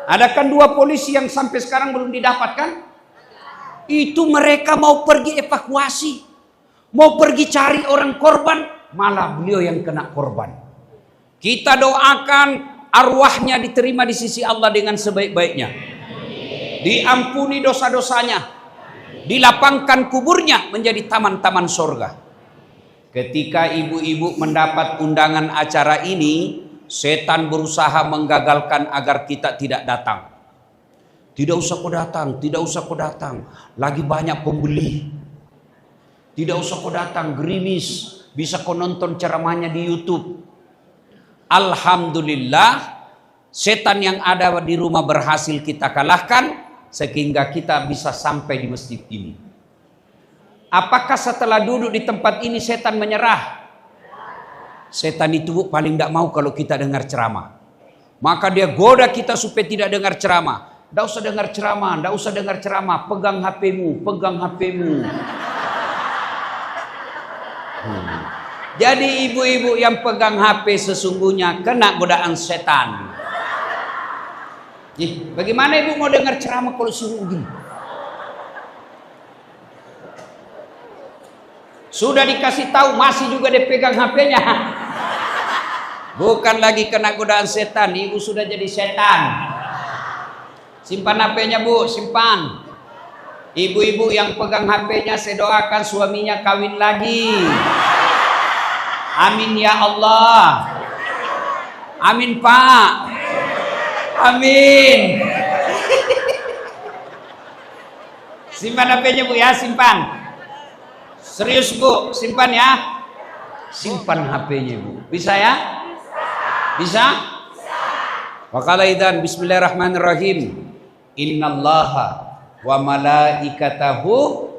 Ada kan 2 polisi yang sampai sekarang belum didapatkan? Itu mereka mau pergi evakuasi, mau pergi cari orang korban, malah beliau yang kena korban. Kita doakan arwahnya diterima di sisi Allah dengan sebaik-baiknya, diampuni dosa-dosanya, dilapangkan kuburnya menjadi taman-taman surga. Ketika ibu-ibu mendapat undangan acara ini, setan berusaha menggagalkan agar kita tidak datang. Tidak usah kau datang, tidak usah kau datang. Lagi banyak pembeli. Tidak usah kau datang, gerimis. Bisa kau nonton ceramahnya di YouTube. Alhamdulillah, setan yang ada di rumah berhasil kita kalahkan, sehingga kita bisa sampai di masjid ini. Apakah setelah duduk di tempat ini setan menyerah? Setan itu paling tidak mau kalau kita dengar ceramah. Maka dia goda kita supaya tidak dengar ceramah. Tidak usah dengar ceramah, tidak usah dengar ceramah. Pegang HP-mu, pegang HP-mu. Jadi ibu-ibu yang pegang HP sesungguhnya kena godaan setan. Bagaimana ibu mau dengar ceramah kalau suruh begini? Sudah dikasih tahu masih juga dia pegang HP-nya. Bukan lagi kena godaan setan, ibu sudah jadi setan. Simpan HP-nya bu, simpan. Ibu-ibu yang pegang HP-nya, saya doakan suaminya kawin lagi. Amin ya Allah. Amin Pak. Amin. Simpan HP-nya bu ya, simpan. Serius bu, simpan ya. Simpan HP-nya bu. Bisa ya? Bisa? Waqala idzan bismillahirrahmanirrahim. Innallaha wa malaikatahu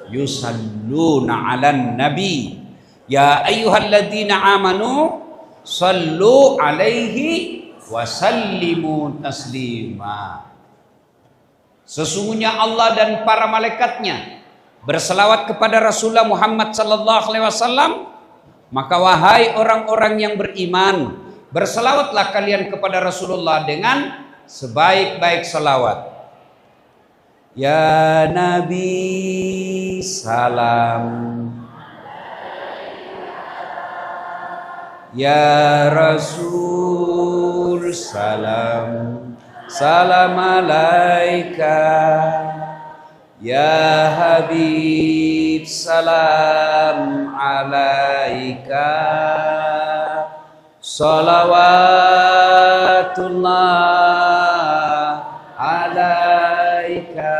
yusalluna 'alan nabi ya ayyuhalladzina amanu sallu 'alaihi wa sallimu taslima. Sesungguhnya Allah dan para malaikatnya berselawat kepada Rasulullah Muhammad sallallahu alaihi wasallam, maka wahai orang-orang yang beriman, berselawatlah kalian kepada Rasulullah dengan sebaik-baik selawat. Ya Nabi salam, ya Rasul salam, salam alaika, ya Habib salam alaika, salawatullah alaika.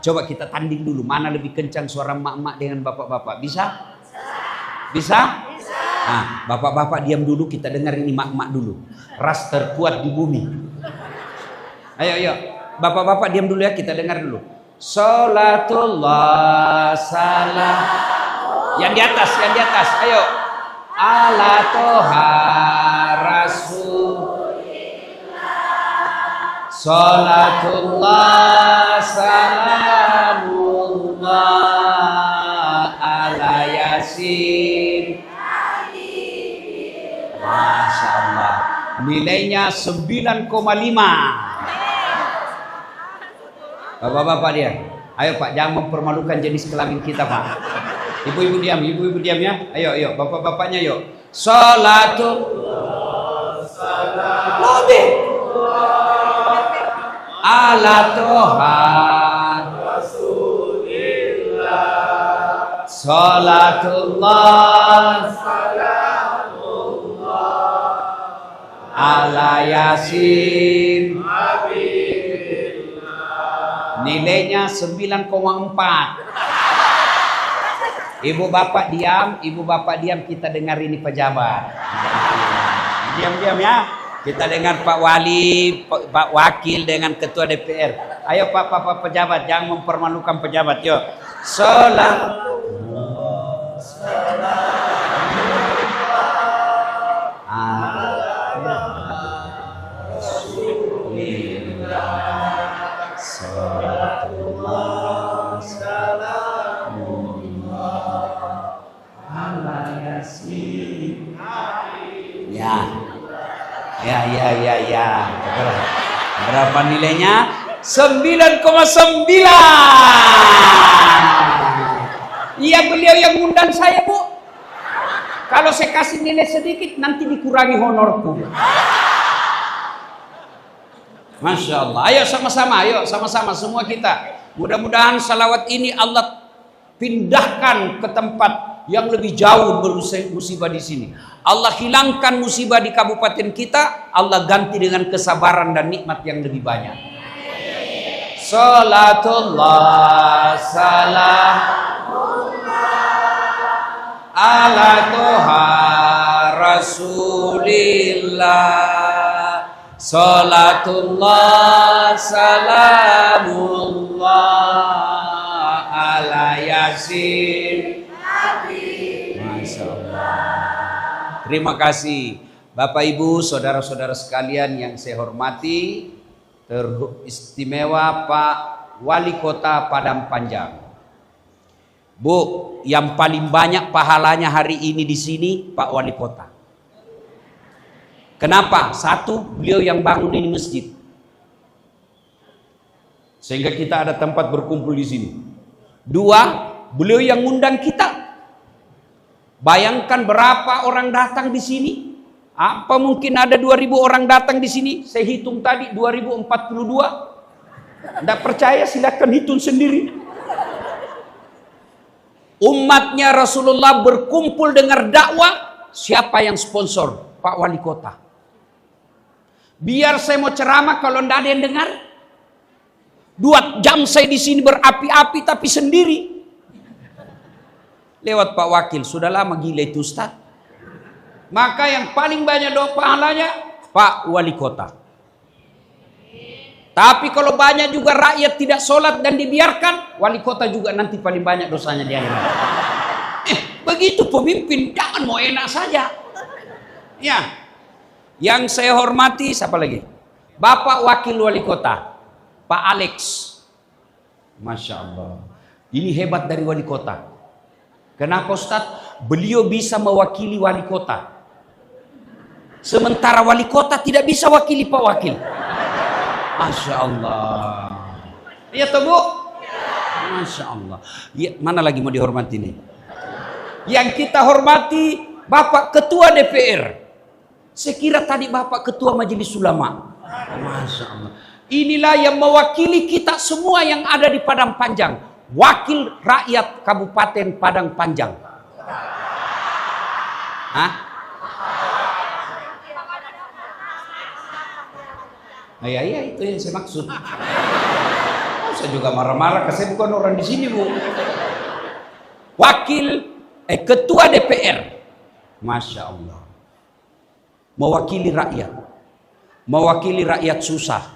Coba kita tanding dulu, mana lebih kencang suara mak-mak dengan bapak-bapak. Bisa? Bisa? Nah, bapak-bapak diam dulu, kita dengar ini mak-mak dulu. Ras terkuat di bumi. Ayo, ayo. Bapak-bapak diam dulu ya, kita dengar dulu. Salatullah salam. Yang di atas, yang di atas. Ayo. Ala toha rasulillah, salatullah salamullah ala yasin. Masya Allah, nilainya 9,5. Bapak-bapak dia, ayo Pak, jangan mempermalukan jenis kelamin kita Pak. Ibu-ibu diam, ibu-ibu diam ya. Ayo, ayo, bapak-bapaknya yuk. Salatullah salam ala toha rasulillah, salatullah salamullah ala yasin habibillah. Nilainya 9,4. Ibu bapak diam, kita dengar ini pejabat. Diam-diam ya. Kita dengar Pak Wali, Pak Wakil dengan Ketua DPR. Ayo Pak pejabat, jangan mempermalukan pejabat. Yuk. Salam. Ya. Berapa nilainya? 9,9. Iya, beliau yang ngundang saya, Bu. Kalau saya kasih nilai sedikit, nanti dikurangi honorku. Masya Allah. Ayo sama-sama semua kita. Mudah-mudahan salawat ini Allah pindahkan ke tempat yang lebih jauh musibah di sini. Allah hilangkan musibah di kabupaten kita, Allah ganti dengan kesabaran dan nikmat yang lebih banyak. Salatullah salamullah ala toha rasulillah. Salatullah salamullah ala yasin. Masya Allah. Terima kasih Bapak Ibu, saudara-saudara sekalian yang saya hormati, teristimewa Pak Wali Kota Padang Panjang. Bu, yang paling banyak pahalanya hari ini di sini Pak Wali Kota. Kenapa? Satu, beliau yang bangun ini masjid, sehingga kita ada tempat berkumpul di sini. Dua, beliau yang ngundang kita. Bayangkan berapa orang datang di sini. Apa mungkin ada 2.000 orang datang di sini? Saya hitung tadi 2042. Tidak percaya silakan hitung sendiri. Umatnya Rasulullah berkumpul dengar dakwah. Siapa yang sponsor? Pak Wali Kota. Biar saya mau ceramah, kalau tidak ada yang dengar, 2 jam saya di sini berapi-api tapi sendiri. Lewat Pak Wakil, sudah lama gila itu Ustaz. Maka yang paling banyak doa pahalanya Pak Wali Kota. Tapi kalau banyak juga rakyat tidak sholat dan dibiarkan, Wali Kota juga nanti paling banyak dosanya dia. Begitu pemimpin, jangan mau enak saja. Ya. Yang saya hormati siapa lagi? Bapak Wakil Wali Kota, Pak Alex. Masya Allah. Ini hebat dari Wali Kota. Kenapa Ustaz? Beliau bisa mewakili Wali Kota, sementara Wali Kota tidak bisa wakili Pak Wakil. Masya Allah. Iya toh Bu? Masya Allah. Ya, mana lagi mau dihormati nih? Yang kita hormati Bapak Ketua DPR. Saya kira tadi Bapak Ketua Majelis Ulama. Masya Allah. Inilah yang mewakili kita semua yang ada di Padang Panjang. Wakil rakyat Kabupaten Padang Panjang. Hah? Ya itu yang saya maksud. Saya juga marah-marah, saya bukan orang di sini Bu. Ketua DPR. Masya Allah. Mewakili rakyat susah,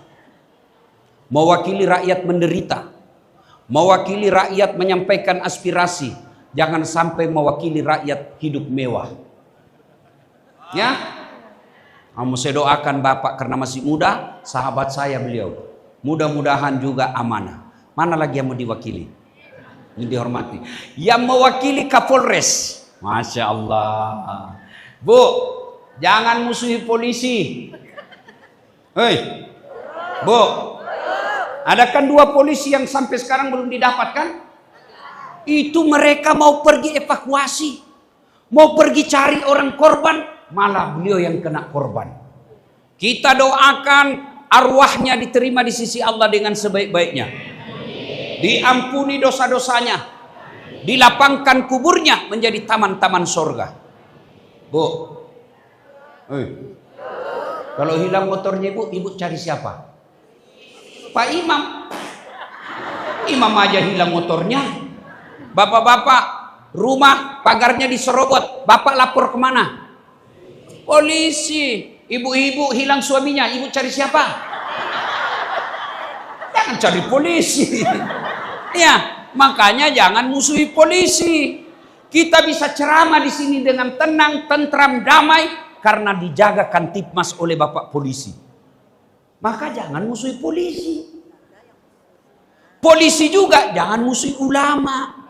mewakili rakyat menderita, mewakili rakyat menyampaikan aspirasi. Jangan sampai mewakili rakyat hidup mewah. Ya, saya doakan Bapak karena masih muda, sahabat saya beliau. Mudah-mudahan juga amanah. Mana lagi yang mau diwakili? Ini dihormati. Yang mewakili Kapolres. Masya Allah. Bu, jangan musuhi polisi. Hei, Bu, ada kan 2 polisi yang sampai sekarang belum didapatkan? Itu mereka mau pergi evakuasi, mau pergi cari orang korban, malah beliau yang kena korban. Kita doakan arwahnya diterima di sisi Allah dengan sebaik-baiknya, diampuni dosa-dosanya, dilapangkan kuburnya menjadi taman-taman surga. Bu, kalau hilang motornya ibu cari siapa? Pak Imam. Imam aja hilang motornya. Bapak-bapak, rumah pagarnya diserobot, Bapak lapor kemana? Polisi. Ibu-ibu hilang suaminya, ibu cari siapa? Jangan cari polisi. Ya, makanya jangan musuhi polisi. Kita bisa ceramah di sini dengan tenang, tentram, damai karena dijaga Kantipmas oleh Bapak polisi. Maka jangan musuhi polisi. Polisi juga jangan musuhi ulama.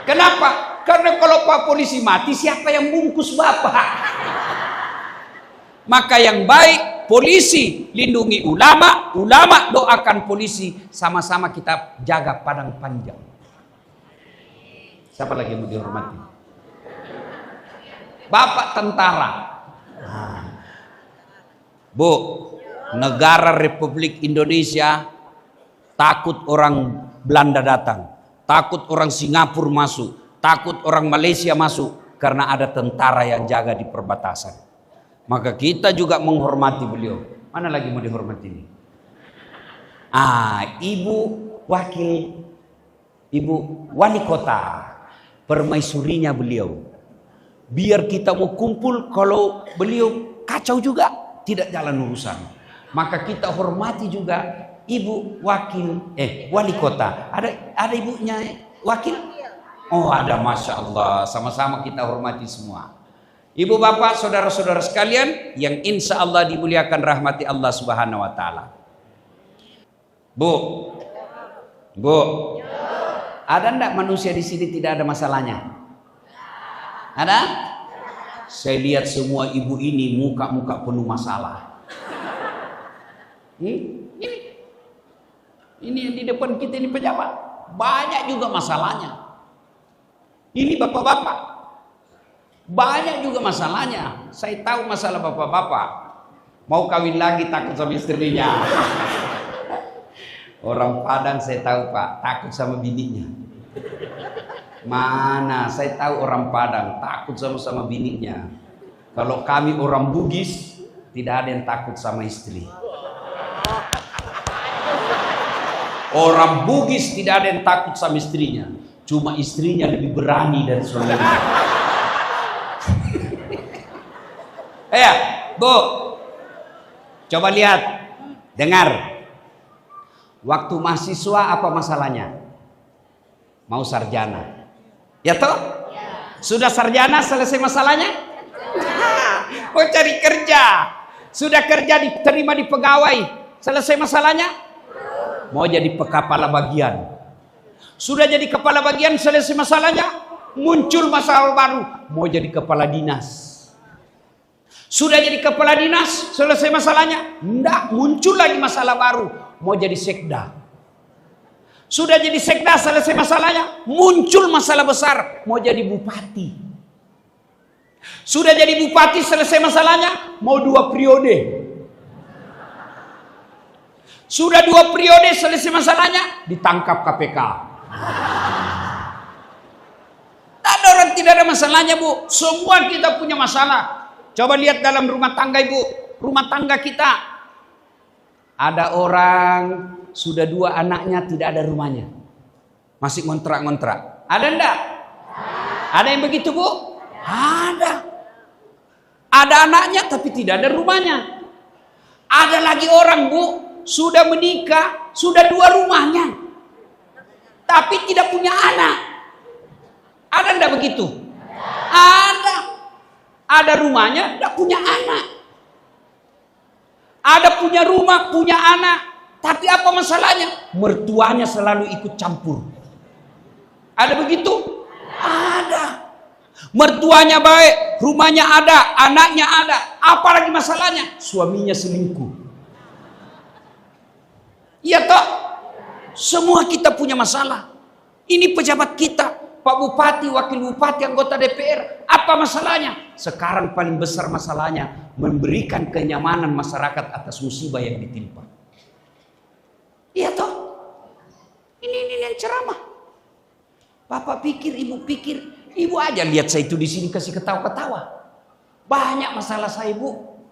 Kenapa? Karena kalau Pak polisi mati, siapa yang bungkus Bapak? Maka yang baik, polisi lindungi ulama, ulama doakan polisi, sama-sama kita jaga Padang Panjang. Siapa lagi yang mau dihormati? Bapak tentara. Bu, negara Republik Indonesia takut orang Belanda datang, takut orang Singapura masuk, takut orang Malaysia masuk, karena ada tentara yang jaga di perbatasan. Maka kita juga menghormati beliau. Mana lagi mau dihormati ini? Ibu wakil, ibu wali kota, permaisurinya beliau. Biar kita mau kumpul, kalau beliau kacau juga, tidak jalan urusan. Maka kita hormati juga ibu wakil, wali kota. Ada ibunya wakil? Oh ada, Masya Allah. Sama-sama kita hormati semua. Ibu bapak saudara-saudara sekalian yang insya Allah dimuliakan rahmati Allah Subhanahu wa Ta'ala. Bu, ada enggak manusia di sini tidak ada masalahnya? Ada? Saya lihat semua ibu ini muka-muka penuh masalah. Ini yang di depan kita ini pejabat, banyak juga masalahnya. Ini bapak-bapak, banyak juga masalahnya. Saya tahu masalah bapak-bapak. Mau kawin lagi takut sama istrinya. Orang Padang saya tahu Pak, takut sama bininya. Mana saya tahu orang Padang takut sama bininya. Kalau kami orang Bugis tidak ada yang takut sama istri. Orang Bugis tidak ada yang takut sama istrinya. Cuma istrinya lebih berani dari suaminya. Ya, Bu, coba lihat, dengar. Waktu mahasiswa apa masalahnya? Mau sarjana. Ya toh? Sudah sarjana selesai masalahnya? Mau cari kerja. Sudah kerja diterima di pegawai. Selesai masalahnya? Mau jadi kepala bagian. Sudah jadi kepala bagian, selesai masalahnya? Muncul masalah baru. Mau jadi kepala dinas. Sudah jadi kepala dinas, selesai masalahnya? Enggak, muncul lagi masalah baru. Mau jadi sekda. Sudah jadi sekda, selesai masalahnya? Muncul masalah besar. Mau jadi bupati. Sudah jadi bupati, selesai masalahnya? Mau 2 periode. Sudah 2 periode, selesai masalahnya? Ditangkap KPK. Ada orang tidak ada masalahnya, Bu. Semua kita punya masalah. Coba lihat dalam rumah tangga Ibu, rumah tangga kita. Ada orang sudah 2 anaknya tidak ada rumahnya. Masih ngontrak-ngontrak. Ada enggak? Ada yang begitu, Bu? Ada. Ada anaknya tapi tidak ada rumahnya. Ada lagi orang, Bu, sudah menikah, sudah 2 rumahnya. Tapi tidak punya anak. Ada enggak begitu? Ada. Ada rumahnya, tidak punya anak. Ada punya rumah, punya anak. Tapi apa masalahnya? Mertuanya selalu ikut campur. Ada begitu? Ada. Mertuanya baik, rumahnya ada, anaknya ada. Apalagi masalahnya? Suaminya selingkuh. Iya toh? Semua kita punya masalah. Ini pejabat kita. Pak Bupati, Wakil Bupati, anggota DPR, apa masalahnya? Sekarang paling besar masalahnya memberikan kenyamanan masyarakat atas musibah yang ditimpa. Iya toh? Ini yang ceramah. Bapak pikir, Ibu pikir, Ibu aja lihat saya itu di sini kasih ketawa-ketawa. Banyak masalah saya, Bu.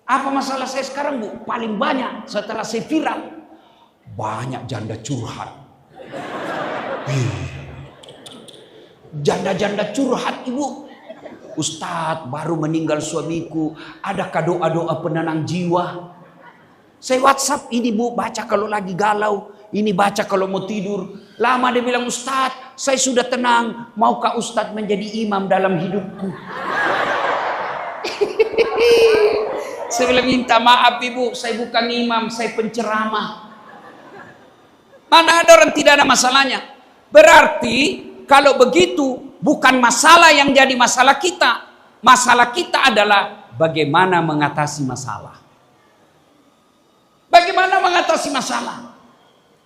Apa masalah saya sekarang, Bu? Paling banyak setelah saya viral. Banyak janda curhat. Janda-janda curhat, Ibu. Ustadz, baru meninggal suamiku, adakah doa-doa penenang jiwa? Saya WhatsApp ini, Bu, baca kalau lagi galau, ini baca kalau mau tidur. Lama dia bilang, Ustadz, saya sudah tenang, maukah Ustadz menjadi imam dalam hidupku? Saya bilang, minta maaf Ibu, saya bukan imam, saya penceramah. Mana ada orang tidak ada masalahnya? Berarti kalau begitu bukan masalah yang jadi masalah kita. Masalah kita adalah bagaimana mengatasi masalah. Bagaimana mengatasi masalah?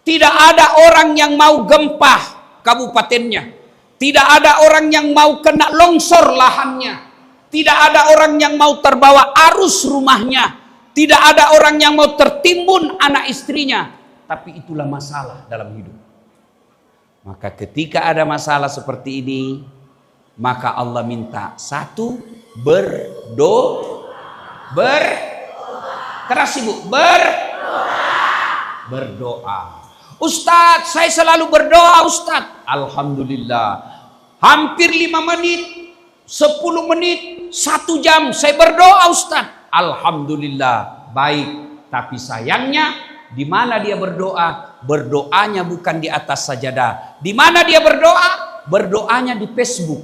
Tidak ada orang yang mau gempa kabupatennya. Tidak ada orang yang mau kena longsor lahannya. Tidak ada orang yang mau terbawa arus rumahnya. Tidak ada orang yang mau tertimbun anak istrinya. Tapi itulah masalah dalam hidup. Maka ketika ada masalah seperti ini, maka Allah minta satu, keras ibu, berdoa. Ustadz, saya selalu berdoa Ustadz. Alhamdulillah. Hampir 5 menit, 10 menit, 1 jam saya berdoa Ustadz. Alhamdulillah. Baik. Tapi sayangnya, di mana dia berdoa? Berdoanya bukan di atas sajadah. Di mana dia berdoa? Berdoanya di Facebook.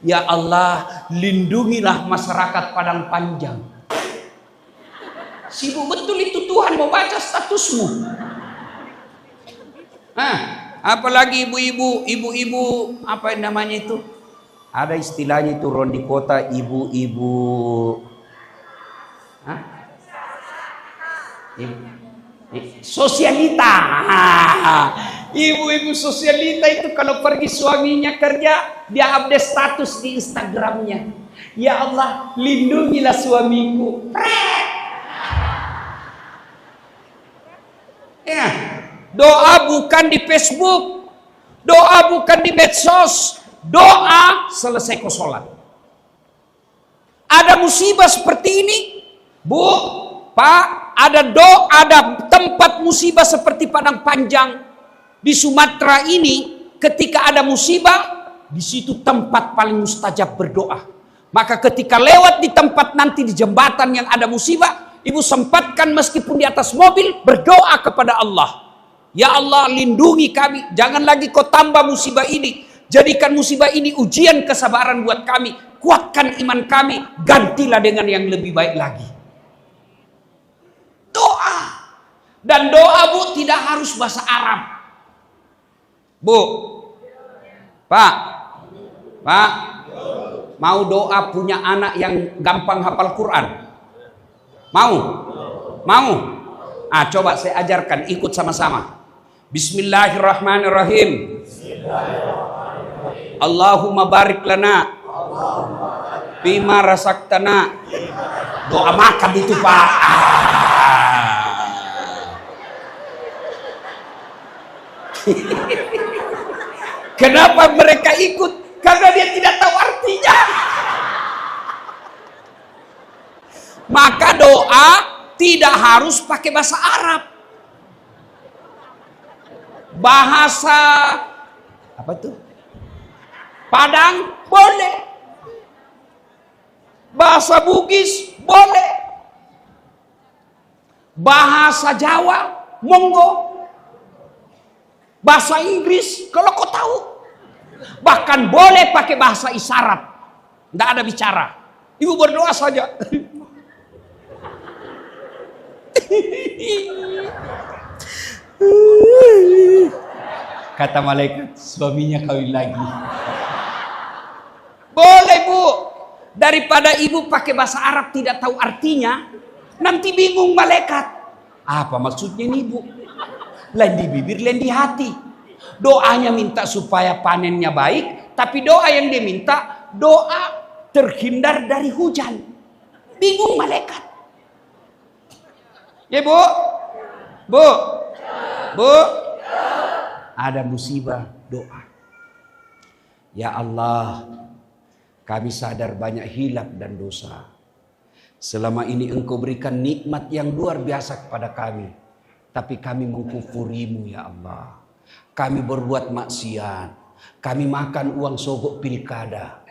Ya Allah, lindungilah masyarakat Padang Panjang. Sibuk betul itu Tuhan mau baca statusmu. Apalagi ibu-ibu apa namanya itu? Ada istilahnya itu di kota ibu-ibu. Sosialita. Ibu-ibu sosialita itu kalau pergi suaminya kerja, dia update status di Instagramnya. Ya Allah, lindungilah suamiku. Ya, doa bukan di Facebook, doa bukan di medsos, doa selesai kau sholat. Ada musibah seperti ini, Bu, Pak, ada tempat musibah seperti Padang Panjang di Sumatera ini. Ketika ada musibah, di situ tempat paling mustajab berdoa. Maka ketika lewat di tempat nanti di jembatan yang ada musibah, ibu sempatkan meskipun di atas mobil berdoa kepada Allah. Ya Allah, lindungi kami. Jangan lagi kau tambah musibah ini. Jadikan musibah ini ujian kesabaran buat kami. Kuatkan iman kami. Gantilah dengan yang lebih baik lagi. Doa. Dan doa, Bu, tidak harus bahasa Arab. Bu, Pak, mau doa punya anak yang gampang hafal Quran? Mau? Coba saya ajarkan, ikut sama-sama. Bismillahirrahmanirrahim. Allahumma barik lana bima rasaktana. Doa makan itu, Pak. Kenapa mereka ikut? Karena dia tidak tahu artinya. Maka doa tidak harus pakai bahasa Arab. Bahasa apa tuh? Padang boleh. Bahasa Bugis boleh. Bahasa Jawa monggo. Bahasa Inggris kalau kau tahu. Bahkan boleh pakai bahasa isyarat. Tidak ada bicara. Ibu berdoa saja. Kata malaikat, suaminya kawin lagi. Boleh, Bu. Daripada ibu pakai bahasa Arab tidak tahu artinya, nanti bingung malaikat. Apa maksudnya nih, Bu? Lain di bibir, lain di hati. Doanya minta supaya panennya baik, tapi doa yang dia minta doa terhindar dari hujan. Bingung malaikat. Ya, Bu? Ada musibah, doa. Ya Allah, kami sadar banyak hilaf dan dosa. Selama ini Engkau berikan nikmat yang luar biasa kepada kami. Tapi kami mengkufurimu, ya Allah. Kami berbuat maksiat. Kami makan uang sogok pilkada.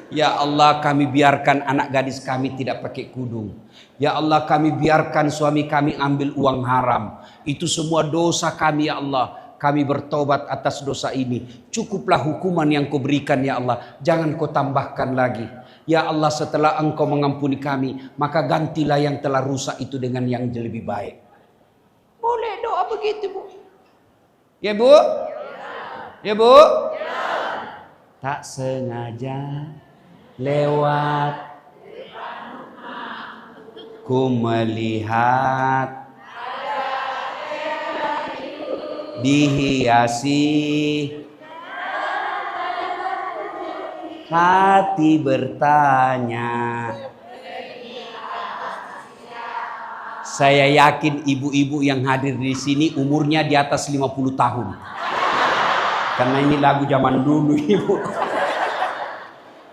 Ya Allah, kami biarkan anak gadis kami tidak pakai kudung. Ya Allah, kami biarkan suami kami ambil uang haram. Itu semua dosa kami, ya Allah. Kami bertobat atas dosa ini. Cukuplah hukuman yang kau berikan, ya Allah. Jangan kau tambahkan lagi. Ya Allah, setelah Engkau mengampuni kami, maka gantilah yang telah rusak itu dengan yang lebih baik. Boleh doa begitu, Bu. Ya Bu? Ya Bu? Tak sengaja lewat ku melihat dihiasi hati bertanya. Saya yakin ibu-ibu yang hadir di sini umurnya di atas 50 tahun. Karena ini lagu zaman dulu, Ibu.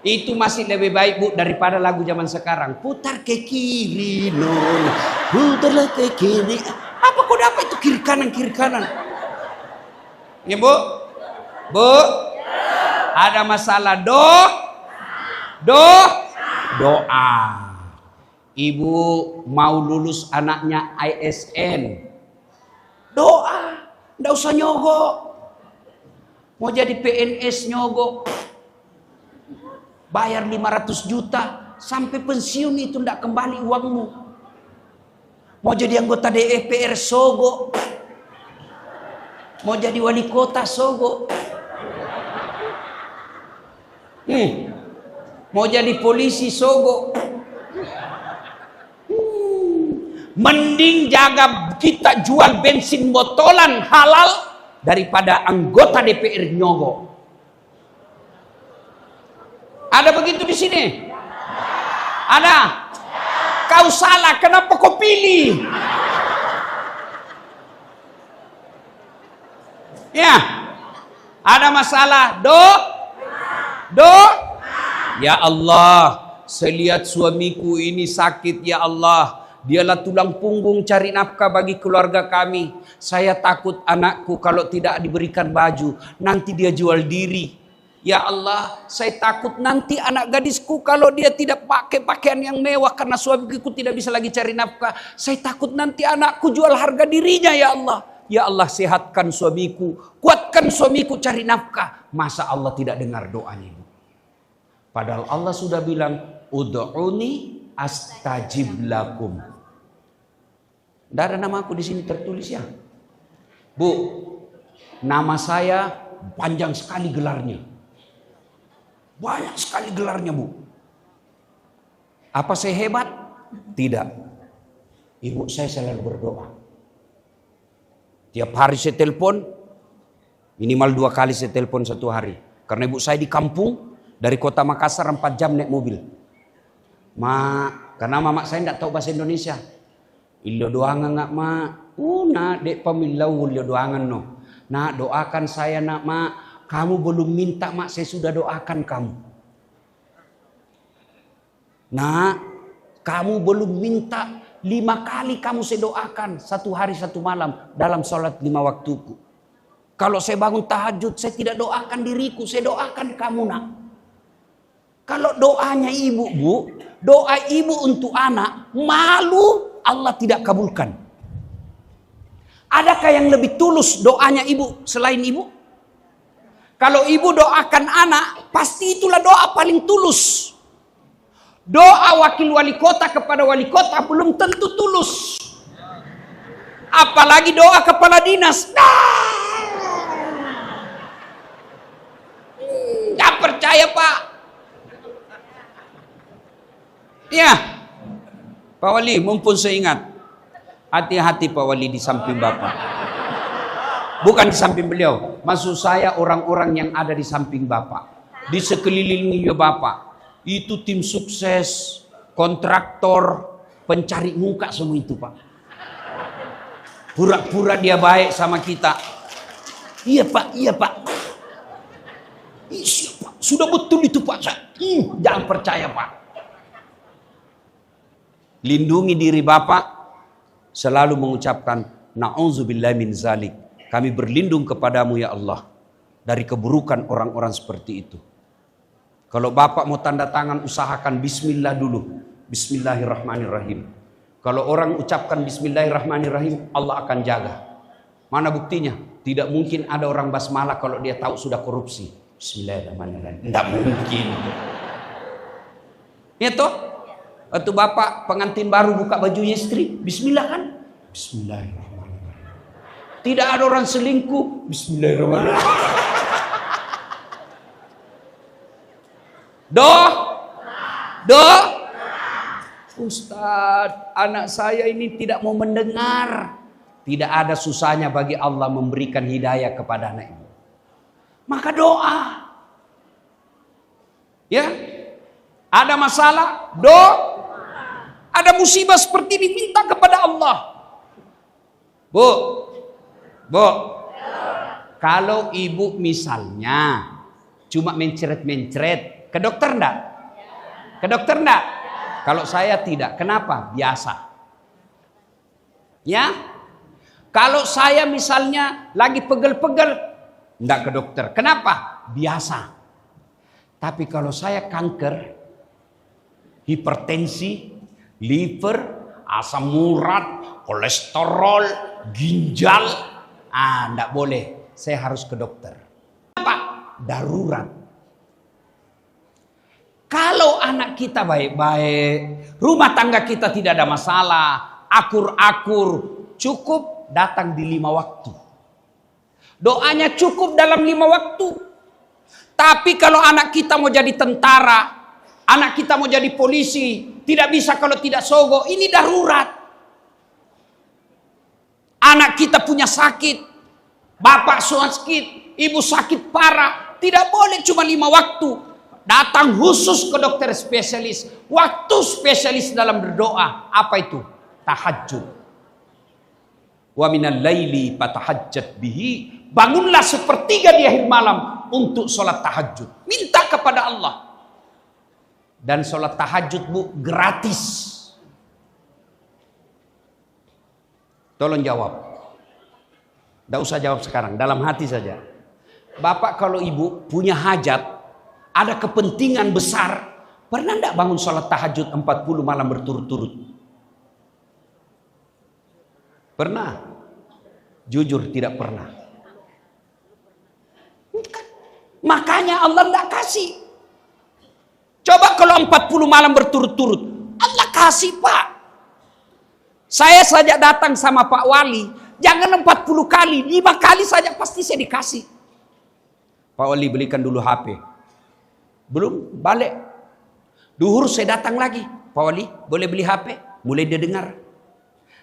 Itu masih lebih baik, Bu, daripada lagu zaman sekarang. Putar ke kiri, nona. Putarlah ke kiri. Apa kok dapat itu kiri kanan? Ya, Bu? Bu? Ada masalah doa. Ibu mau lulus anaknya ISN. Doa. Nggak usah nyogok. Mau jadi PNS nyogok. Bayar 500 juta. Sampai pensiun itu nggak kembali uangmu. Mau jadi anggota DPR sogok. Mau jadi wali kota sogok. Mau jadi polisi sogok. Mending jaga kita jual bensin botolan halal daripada anggota DPR nyogok. Ada begitu di sini? Ada? Kau salah, kenapa kau pilih? Ya, ada masalah. Ya Allah, saya lihat suamiku ini sakit, ya Allah. Dialah tulang punggung cari nafkah bagi keluarga kami. Saya takut anakku kalau tidak diberikan baju, nanti dia jual diri. Ya Allah, saya takut nanti anak gadisku kalau dia tidak pakai pakaian yang mewah karena suamiku tidak bisa lagi cari nafkah. Saya takut nanti anakku jual harga dirinya, ya Allah. Ya Allah, sehatkan suamiku, kuatkan suamiku cari nafkah. Masa Allah tidak dengar doanya, Ibu? Padahal Allah sudah bilang, ud'uni astajib lakum. Tidak ada nama aku di sini tertulis ya. Bu, nama saya panjang sekali gelarnya. Banyak sekali gelarnya, Bu. Apa saya hebat? Tidak. Ibu saya selalu berdoa. Tiap hari saya telepon, minimal 2 kali saya telepon satu hari. Karena ibu saya di kampung, dari kota Makassar 4 jam naik mobil. Karena mama saya tidak tahu bahasa Indonesia. Ilo doangan nak mak. Nak dek pemilau ilo doangan no. Nak doakan saya nak mak. Kamu belum minta mak, saya sudah doakan kamu. Nak, kamu belum minta, 5 kali kamu saya doakan. 1 hari 1 malam dalam sholat 5 waktuku. Kalau saya bangun tahajud, saya tidak doakan diriku, saya doakan kamu nak. Kalau doanya ibu, Bu, doa ibu untuk anak, malu Allah tidak kabulkan. Adakah yang lebih tulus doanya ibu selain ibu? Kalau ibu doakan anak, pasti itulah doa paling tulus. Doa wakil wali kota kepada wali kota belum tentu tulus. Apalagi doa kepala dinas. Gak percaya, Pak. Ya, Pak Wali, mumpun saya ingat. Hati-hati Pak Wali di samping Bapak. Bukan di samping beliau. Maksud saya orang-orang yang ada di samping Bapak. Di sekelilingnya Bapak. Itu tim sukses, kontraktor, pencari muka semua itu, Pak. Pura-pura dia baik sama kita. Iya Pak, iya Pak. Iya Pak, sudah betul itu Pak. Jangan percaya Pak. Lindungi diri Bapak. Selalu mengucapkan na'udzubillahi min zalik. Kami berlindung kepadamu ya Allah dari keburukan orang-orang seperti itu. Kalau Bapak mau tanda tangan, usahakan bismillah dulu. Bismillahirrahmanirrahim. Kalau orang ucapkan bismillahirrahmanirrahim, Allah akan jaga. Mana buktinya? Tidak mungkin ada orang basmalah kalau dia tahu sudah korupsi. Bismillahirrahmanirrahim. Tidak mungkin. Ya toh? Waktu Bapak pengantin baru buka bajunya istri, bismillah kan? Bismillahirrahmanirrahim. Tidak ada orang selingkuh. Bismillahirrahmanirrahim. Ustadz, anak saya ini tidak mau mendengar. Tidak ada susahnya bagi Allah memberikan hidayah kepada anak ibu. Maka doa. Ya, ada masalah, ada musibah seperti ini, minta kepada Allah. Bu, kalau ibu misalnya cuma mencret-mencret, ke dokter enggak? Ke dokter enggak? Kalau saya tidak, kenapa? Biasa. Ya, kalau saya misalnya lagi pegel-pegel, enggak ke dokter. Kenapa? Biasa. Tapi kalau saya kanker, hipertensi, liver, asam urat, kolesterol, ginjal, enggak boleh. Saya harus ke dokter. Kenapa? Darurat. Kalau anak kita baik-baik, rumah tangga kita tidak ada masalah, akur-akur, cukup datang di 5 waktu. Doanya cukup dalam 5 waktu. Tapi kalau anak kita mau jadi tentara, anak kita mau jadi polisi, tidak bisa kalau tidak sogo, ini darurat. Anak kita punya sakit, bapak sakit, ibu sakit parah, tidak boleh cuma 5 waktu. Datang khusus ke dokter spesialis. Waktu spesialis dalam berdoa. Apa itu? Tahajud. Wa minal laili fatahajjat bihi. Bangunlah sepertiga di akhir malam untuk sholat tahajud. Minta kepada Allah. Dan sholat tahajud, Bu, gratis. Tolong jawab. Tidak usah jawab sekarang, dalam hati saja. Bapak kalau ibu punya hajat, ada kepentingan besar, pernah enggak bangun sholat tahajud 40 malam berturut-turut? Pernah? Jujur tidak pernah. Makanya Allah enggak kasih. Coba kalau 40 malam berturut-turut, Allah kasih, Pak. Saya saja datang sama Pak Wali, jangan 40 kali, 5 kali saja pasti saya dikasih. Pak Wali belikan dulu HP. Belum balik. Duhur saya datang lagi. Pak Wali boleh beli HP? Mulai dia dengar.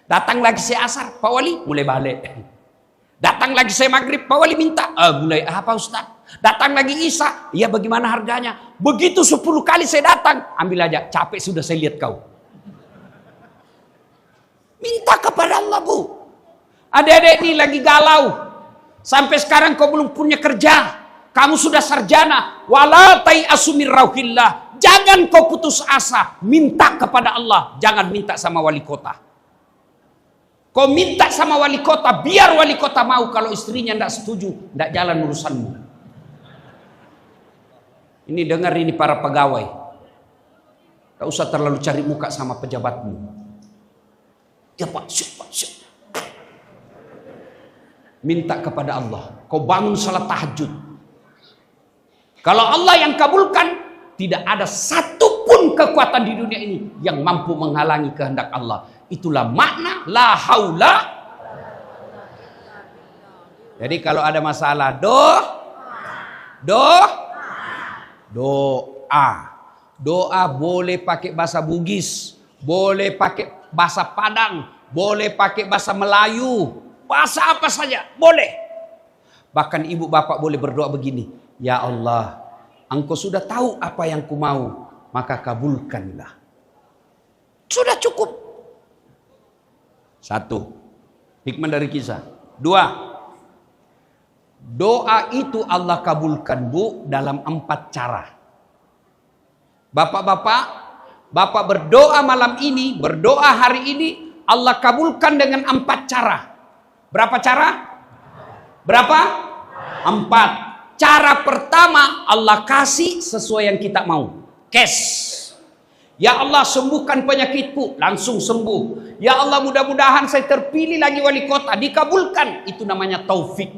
Datang lagi saya asar. Pak Wali mulai balik. Datang lagi saya maghrib. Pak Wali minta. Mulai apa Ustaz? Datang lagi Isya. Iya bagaimana harganya? Begitu 10 kali saya datang. Ambil aja. Capek sudah saya lihat kau. Minta kepada Allah, Bu. Adik-adik ini lagi galau. Sampai sekarang kau belum punya kerja. Kamu sudah sarjana, wala tai'asu min rauhillah. Jangan kau putus asa, minta kepada Allah, jangan minta sama wali kota. Kau minta sama wali kota, biar wali kota mau, kalau istrinya tidak setuju, tidak jalan urusanmu. Ini dengar ini para pegawai. Tak usah terlalu cari muka sama pejabatmu. Ya Pak, syuk. Minta kepada Allah, kau bangun salat tahajud. Kalau Allah yang kabulkan, tidak ada satupun kekuatan di dunia ini yang mampu menghalangi kehendak Allah. Itulah makna la haula. Jadi kalau ada masalah, doa. Doa boleh pakai bahasa Bugis, boleh pakai bahasa Padang, boleh pakai bahasa Melayu, bahasa apa saja, boleh. Bahkan ibu bapak boleh berdoa begini. Ya Allah, Engkau sudah tahu apa yang ku mau, maka kabulkanlah. Sudah cukup. 1. Hikmah dari kisah. 2. Doa itu Allah kabulkan, Bu, dalam 4 cara. Bapak-bapak, Bapak berdoa malam ini, berdoa hari ini, Allah kabulkan dengan 4 cara. Berapa cara? Berapa? 4. Cara pertama, Allah kasih sesuai yang kita mau. Cash. Ya Allah sembuhkan penyakitku, langsung sembuh. Ya Allah mudah-mudahan saya terpilih lagi wali kota, dikabulkan. Itu namanya taufik.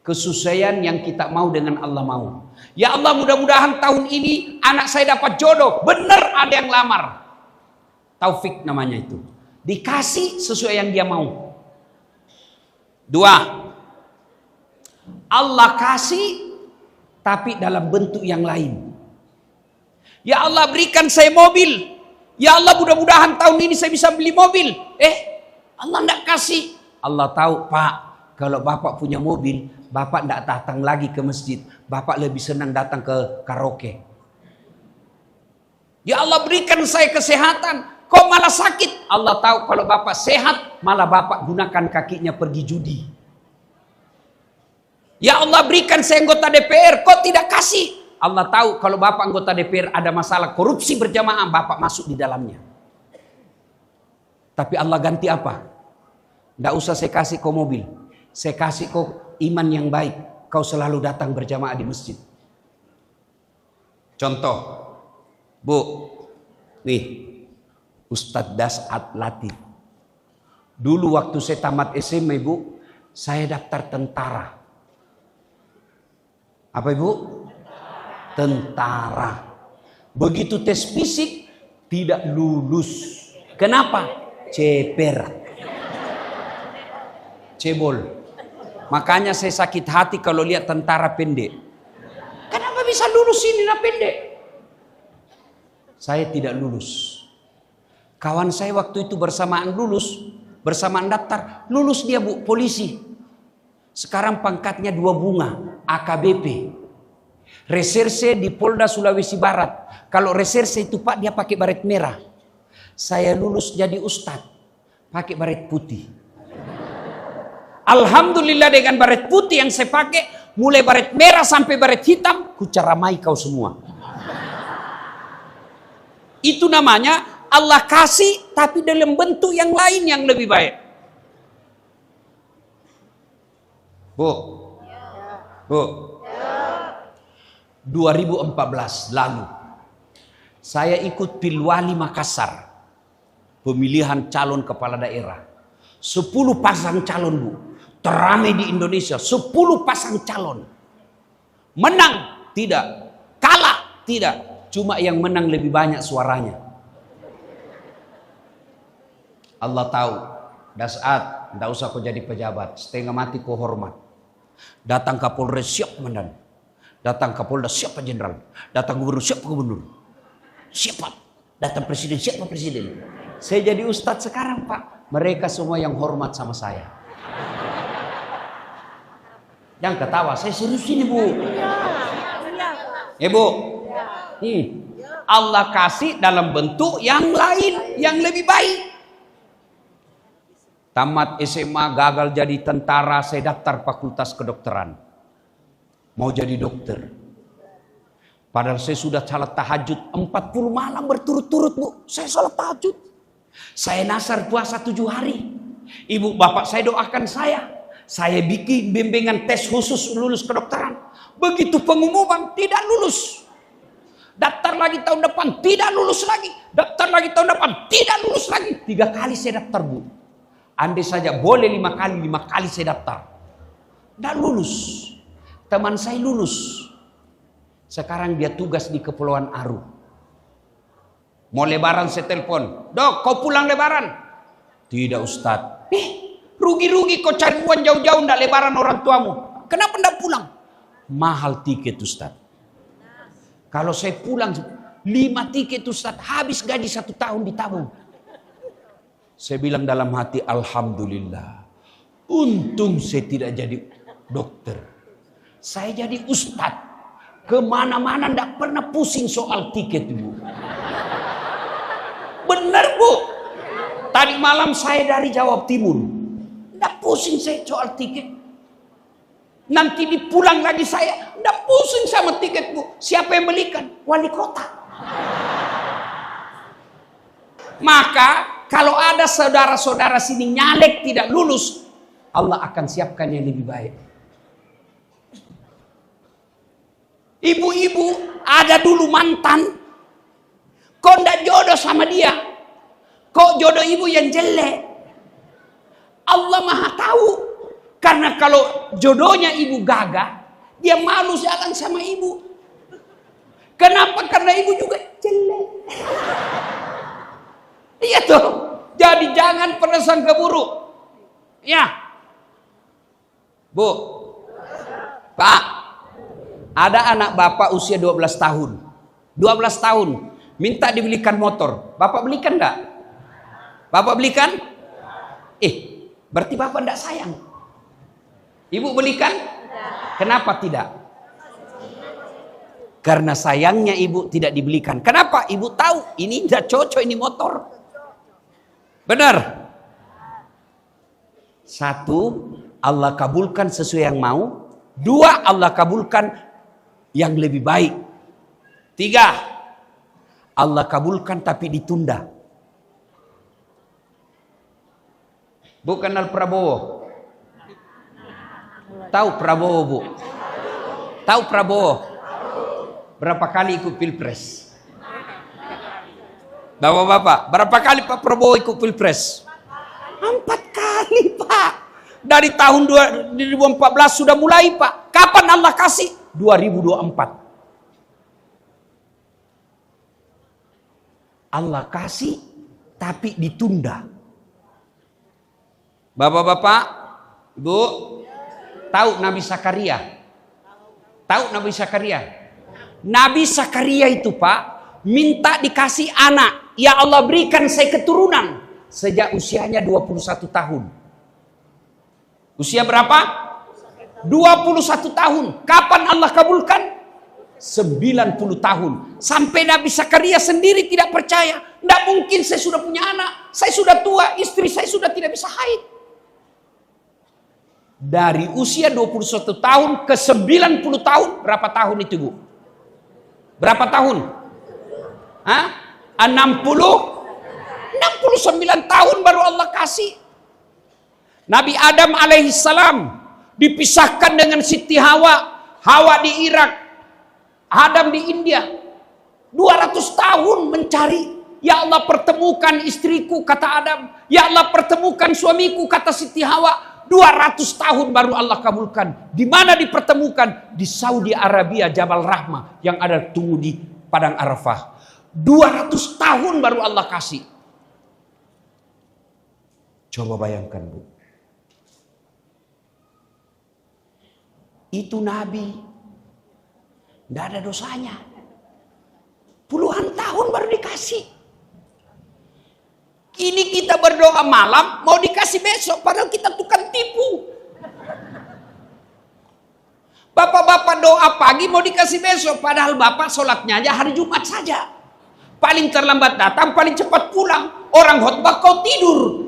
Kesesuaian yang kita mau dengan Allah mau. Ya Allah mudah-mudahan tahun ini anak saya dapat jodoh. Benar ada yang lamar. Taufik namanya itu. Dikasih sesuai yang dia mau. Dua, Allah kasih tapi dalam bentuk yang lain. Ya Allah berikan saya mobil. Ya Allah mudah-mudahan tahun ini saya bisa beli mobil. Allah tidak kasih. Allah tahu, Pak, kalau Bapak punya mobil, Bapak tidak datang lagi ke masjid. Bapak lebih senang datang ke karaoke. Ya Allah berikan saya kesehatan. Kok malah sakit? Allah tahu kalau Bapak sehat, malah Bapak gunakan kakinya pergi judi. Ya Allah berikan saya anggota DPR. Kok tidak kasih? Allah tahu kalau Bapak anggota DPR ada masalah korupsi berjamaah, Bapak masuk di dalamnya. Tapi Allah ganti apa? Tidak usah saya kasih kau mobil. Saya kasih kau iman yang baik. Kau selalu datang berjamaah di masjid. Contoh. Bu. Nih. Ustadz Das'at Latif. Dulu waktu saya tamat SMA, Bu. Saya daftar tentara. Apa Ibu? Tentara. Begitu tes fisik. Tidak lulus. Kenapa? Ceper. Cebol. Makanya saya sakit hati kalau lihat tentara pendek. Kenapa bisa lulus ini lah pendek? Saya tidak lulus. Kawan saya waktu itu bersamaan lulus, bersamaan daftar, lulus dia Bu, polisi. Sekarang pangkatnya 2 bunga, AKBP. Reserse di Polda Sulawesi Barat. Kalau reserse itu Pak dia pakai baret merah. Saya lulus jadi ustadz, pakai baret putih. Alhamdulillah dengan baret putih yang saya pakai, mulai baret merah sampai baret hitam, ku ceramai kau semua. Itu namanya Allah kasih tapi dalam bentuk yang lain yang lebih baik. Bu. Bu. 2014 lalu saya ikut Pilwali Makassar. Pemilihan calon kepala daerah. 10 pasang calon, Bu. Teramai di Indonesia, 10 pasang calon. Menang? Tidak. Kalah? Tidak. Cuma yang menang lebih banyak suaranya. Allah tahu. Das'at, tidak usah kau jadi pejabat. Setengah mati kau hormat. Datang Kapolres siap komandan. Datang Kapolda siapa jenderal. Datang gubernur siapa gubernur. Siapa? Datang presiden siapa presiden. Saya jadi ustadz sekarang Pak. Mereka semua yang hormat sama saya. Jangan ketawa, saya serius ini Bu. Bu. Allah kasih dalam bentuk yang lain, yang lebih baik. Tamat SMA, gagal jadi tentara, saya daftar fakultas kedokteran. Mau jadi dokter. Padahal saya sudah salat tahajud 40 malam berturut-turut Bu. Saya salat tahajud. Saya nasar puasa 7 hari. Ibu bapak saya doakan saya. Saya bikin bimbingan tes khusus lulus kedokteran. Begitu pengumuman tidak lulus. Daftar lagi tahun depan tidak lulus lagi. Daftar lagi tahun depan tidak lulus lagi. 3 kali saya daftar Bu. Andai saja boleh 5 kali saya daftar. Tidak lulus. Teman saya lulus. Sekarang dia tugas di Kepulauan Aru. Mau lebaran saya telepon. Dok kau pulang lebaran? Tidak Ustadz. Rugi-rugi kau cari uang jauh-jauh ndak lebaran orang tuamu. Kenapa ndak pulang? Mahal tiket Ustaz. Kalau saya pulang 5 tiket Ustaz, habis gaji 1 tahun ditabung. Saya bilang dalam hati, alhamdulillah. Untung saya tidak jadi dokter. Saya jadi ustaz. Kemana-mana ndak pernah pusing soal tiket Bu. Benar Bu. Tadi malam saya dari Jawa Timur. Nggak pusing saya soal tiket. Nanti dipulang lagi saya. Nggak pusing sama tiket Bu. Siapa yang belikan? Wali kota. Maka kalau ada saudara-saudara sini nyalek tidak lulus, Allah akan siapkan yang lebih baik. Ibu-ibu ada dulu mantan. Kok nggak jodoh sama dia? Kok jodoh ibu yang jelek? Allah Maha tahu. Karena kalau jodohnya ibu gagah, dia malu jalan sama ibu. Kenapa? Karena ibu juga jelek. Iya toh. Jadi jangan pernah sangka buruk. Ya. Bu, Pak, ada anak bapak usia 12 tahun. 12 tahun, minta dibelikan motor. Bapak belikan enggak? Bapak belikan? Berarti bapak enggak sayang. Ibu belikan? Kenapa tidak? Karena sayangnya ibu tidak dibelikan. Kenapa? Ibu tahu ini tidak cocok ini motor. Benar? Satu, Allah kabulkan sesuai yang mau. Dua, Allah kabulkan yang lebih baik. Tiga, Allah kabulkan tapi ditunda. Bukan Al Prabowo. Tahu Prabowo, Bu? Tahu Prabowo? Berapa kali ikut pilpres? Bapak-bapak, berapa kali Pak Prabowo ikut pilpres? 4 kali, Pak. Dari tahun 2014 sudah mulai, Pak. Kapan Allah kasih? 2024. Allah kasih tapi ditunda. Bapak-bapak, Ibu, tahu Nabi Zakaria? Tahu Nabi Zakaria? Nabi Zakaria itu, Pak, minta dikasih anak. Ya Allah, berikan saya keturunan. Sejak usianya 21 tahun. Usia berapa? 21 tahun. Kapan Allah kabulkan? 90 tahun. Sampai Nabi Zakaria sendiri tidak percaya. Tidak mungkin saya sudah punya anak. Saya sudah tua, istri saya sudah tidak bisa haid. Dari usia 21 tahun ke 90 tahun. Berapa tahun itu, Bu? Berapa tahun? 69 tahun baru Allah kasih. Nabi Adam alaihissalam dipisahkan dengan Siti Hawa. Hawa di Irak, Adam di India. 200 tahun mencari. Ya Allah, pertemukan istriku, kata Adam. Ya Allah, pertemukan suamiku, kata Siti Hawa. 200 tahun baru Allah kabulkan. Di mana dipertemukan? Di Saudi Arabia, Jabal Rahmah yang ada tunggu di Padang Arafah. 200 tahun baru Allah kasih. Coba bayangkan, Bu. Itu Nabi. Tidak ada dosanya. Puluhan tahun baru dikasih. Ini kita berdoa malam, mau dikasih besok, padahal kita tukang tipu. Bapak-bapak doa pagi mau dikasih besok, padahal bapak sholatnya aja hari Jumat saja. Paling terlambat datang, paling cepat pulang. Orang khotbah kau tidur.